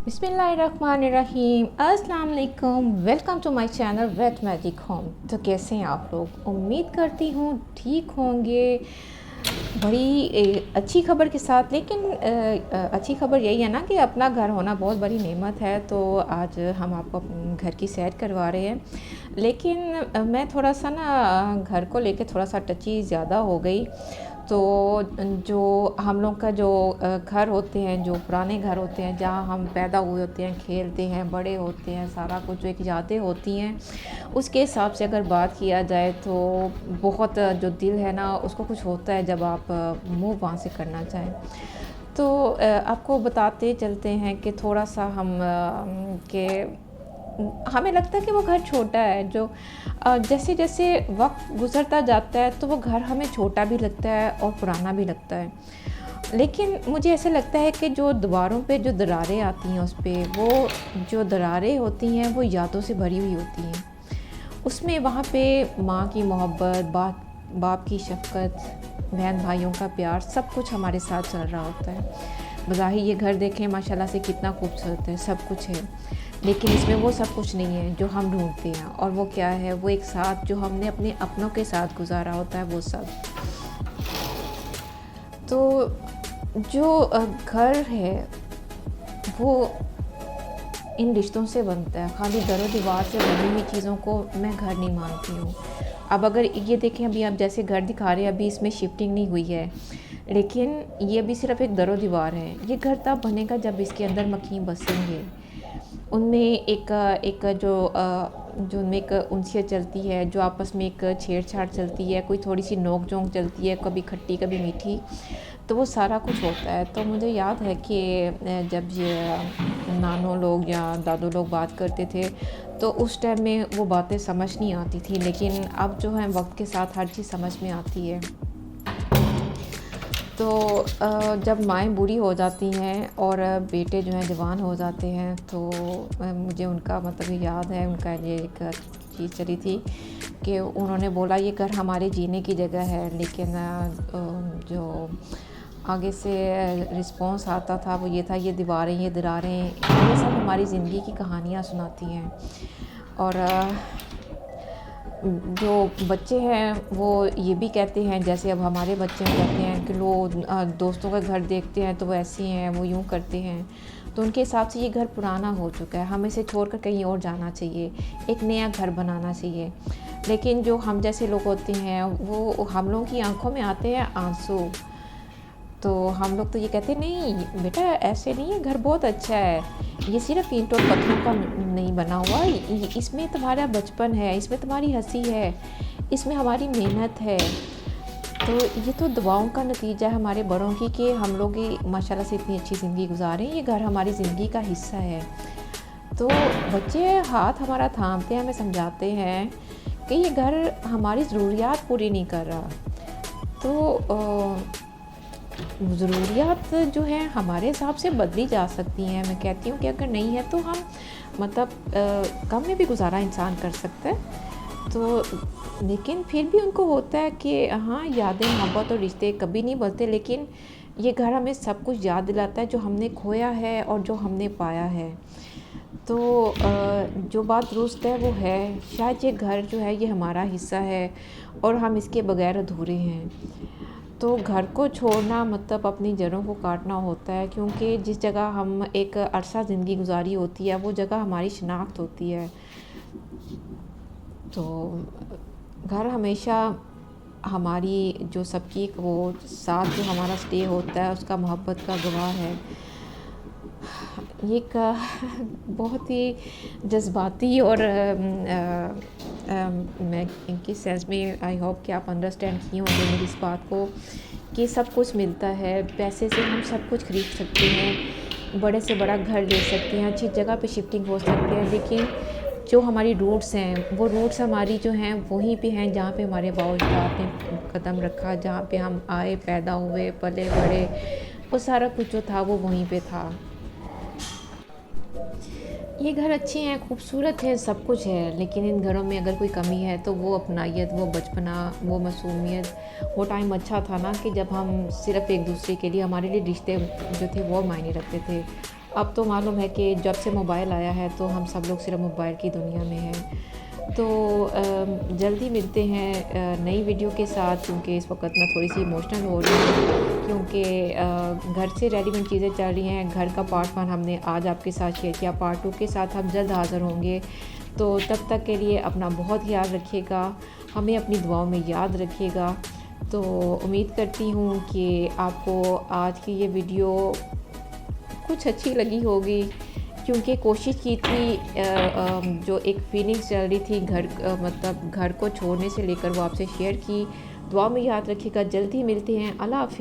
बिस्मिल्लाहिर्रहमानिर्रहीम। अस्सलाम वालेकुम। Welcome to my channel wet magic home. तो कैसे हैं आप लोग? उम्मीद करती हूँ ठीक होंगे। बड़ी अच्छी खबर के साथ, लेकिन अच्छी खबर यही है ना कि अपना घर होना बहुत बड़ी नेमत है। तो आज हम आपको घर की सैर करवा रहे हैं, लेकिन मैं थोड़ा सा ना घर को लेके थोड़ा सा टची ज़्यादा हो गई। तो जो हम लोग का जो घर होते हैं, जो पुराने घर होते हैं, जहाँ हम पैदा हुए होते हैं, खेलते हैं, बड़े होते हैं, सारा कुछ जो एक यादें होती हैं, उसके हिसाब से अगर बात किया जाए तो बहुत जो दिल है ना उसको कुछ होता है जब आप मूव वहाँ से करना चाहें। तो आपको बताते चलते हैं कि थोड़ा सा हम के हमें लगता है कि वो घर छोटा है। जो जैसे जैसे वक्त गुजरता जाता है तो वो घर हमें छोटा भी लगता है और पुराना भी लगता है। लेकिन मुझे ऐसे लगता है कि जो दीवारों पे जो दरारें आती हैं, उस पे वो जो दरारें होती हैं वो यादों से भरी हुई होती हैं। उसमें वहाँ पे माँ की मोहब्बत, बाप की शफ़क़त, बहन भाइयों का प्यार, सब कुछ हमारे साथ चल रहा होता है। बज़ाहिर ये घर देखें माशाल्लाह से कितना खूबसूरत है, सब कुछ है, लेकिन इसमें वो सब कुछ नहीं है जो हम ढूँढते हैं। और वो क्या है? वो एक साथ जो हमने अपने अपनों के साथ गुज़ारा होता है, वो सब। तो जो घर है वो इन रिश्तों से बनता है। खाली दरो दीवार से बनी हुई चीज़ों को मैं घर नहीं मानती हूँ। अब अगर ये देखें, अभी आप जैसे घर दिखा रहे हैं, अभी इसमें शिफ्टिंग नहीं हुई है, लेकिन ये भी सिर्फ़ एक दरो दीवार है। ये घर तब बनेगा जब इसके अंदर मक्खी बसेंगे। उनमें एक जो उनमें एक उनसियत चलती है, जो आपस में एक छेड़छाड़ चलती है, कोई थोड़ी सी नोक झोंक चलती है, कभी खट्टी कभी मीठी, तो वो सारा कुछ होता है। तो मुझे याद है कि जब ये नानों लोग या दादू लोग बात करते थे तो उस टाइम में वो बातें समझ नहीं आती थी, लेकिन अब जो है वक्त के साथ हर चीज़ समझ में आती है। तो जब माएँ बूढ़ी हो जाती हैं और बेटे जो हैं जवान हो जाते हैं, तो मुझे उनका मतलब याद है, उनका ये एक चीज़ चली थी कि उन्होंने बोला ये घर हमारे जीने की जगह है, लेकिन जो आगे से रिस्पॉन्स आता था वो ये था, ये दीवारें, ये दरारें, ये सब हमारी ज़िंदगी की कहानियाँ सुनाती हैं। और जो बच्चे हैं वो ये भी कहते हैं, जैसे अब हमारे बच्चे कहते हैं कि लो दोस्तों का घर देखते हैं तो वो ऐसे हैं, वो यूँ करते हैं। तो उनके हिसाब से ये घर पुराना हो चुका है, हमें इसे छोड़कर कहीं और जाना चाहिए, एक नया घर बनाना चाहिए। लेकिन जो हम जैसे लोग होते हैं वो हम लोगों की आंखों में आते हैं आंसू। तो हम लोग तो ये कहते हैं नहीं बेटा ऐसे नहीं है, घर बहुत अच्छा है, ये सिर्फ ईंटों और पत्थरों का नहीं बना हुआ, इसमें तुम्हारा बचपन है, इसमें तुम्हारी हंसी है, इसमें हमारी मेहनत है। तो ये तो दुआओं का नतीजा है हमारे बड़ों की कि हम लोग ये माशाल्लाह से इतनी अच्छी ज़िंदगी गुजारें। ये घर हमारी ज़िंदगी का हिस्सा है। तो बच्चे हाथ हमारा थामते हैं, हमें समझाते हैं कि ये घर हमारी ज़रूरियात पूरी नहीं कर रहा। तो ज़रूरियात जो है हमारे हिसाब से बदली जा सकती हैं। मैं कहती हूँ कि अगर नहीं है तो हम मतलब कम में भी गुजारा इंसान कर सकता है। तो लेकिन फिर भी उनको होता है कि हाँ, यादें, मोहब्बत और रिश्ते कभी नहीं बदलते, लेकिन ये घर हमें सब कुछ याद दिलाता है जो हमने खोया है और जो हमने पाया है। तो जो बात दुरुस्त है वो है, शायद ये घर जो है ये हमारा हिस्सा है और हम इसके बगैर अधूरे हैं। तो घर को छोड़ना मतलब अपनी जड़ों को काटना होता है, क्योंकि जिस जगह हम एक अरसा ज़िंदगी गुजारी होती है वो जगह हमारी शनाख्त होती है। तो घर हमेशा हमारी जो सबकी वो साथ जो हमारा स्टे होता है उसका मोहब्बत का गवाह है। ये एक बहुत ही जज्बाती और मैं इनकी सेंस में आई होप कि आप अंडरस्टैंड किए होंगे मेरी इस बात को कि सब कुछ मिलता है, पैसे से हम सब कुछ खरीद सकते हैं, बड़े से बड़ा घर ले सकते हैं, अच्छी जगह पे शिफ्टिंग हो सकते हैं, लेकिन जो हमारी रूट्स हैं वो रूट्स हमारी जो हैं वहीं पे हैं जहाँ पे हमारे बाप-दादा ने कदम रखा, जहाँ पे हम आए, पैदा हुए, पले बड़े, वो सारा कुछ जो था वो वहीं पे था। ये घर अच्छे हैं, खूबसूरत हैं, सब कुछ है, लेकिन इन घरों में अगर कोई कमी है तो वो अपनायत, वो बचपना, वो मासूमियत, वो टाइम अच्छा था ना कि जब हम सिर्फ़ एक दूसरे के लिए, हमारे लिए रिश्ते जो थे वो मायने रखते थे। अब तो मालूम है कि जब से मोबाइल आया है तो हम सब लोग सिर्फ मोबाइल की दुनिया में हैं। तो जल्दी मिलते हैं नई वीडियो के साथ, क्योंकि इस वक्त मैं थोड़ी सी इमोशनल हो रही हूँ, क्योंकि घर से रेडीमेड चीज़ें चल रही हैं। घर का पार्ट 1 हमने आज आपके साथ शेयर किया, पार्ट 2 के साथ हम जल्द हाज़िर होंगे। तो तब तक के लिए अपना बहुत ख्याल रखिएगा, हमें अपनी दुआओं में याद रखिएगा। तो उम्मीद करती हूँ कि आपको आज की ये वीडियो कुछ अच्छी लगी होगी, क्योंकि कोशिश की थी जो एक फीलिंग्स चल रही थी मतलब घर को छोड़ने से लेकर, वो आपसे शेयर की। दुआ में याद रखिएगा। जल्दी मिलते हैं। अल्लाह हाफ़िज़।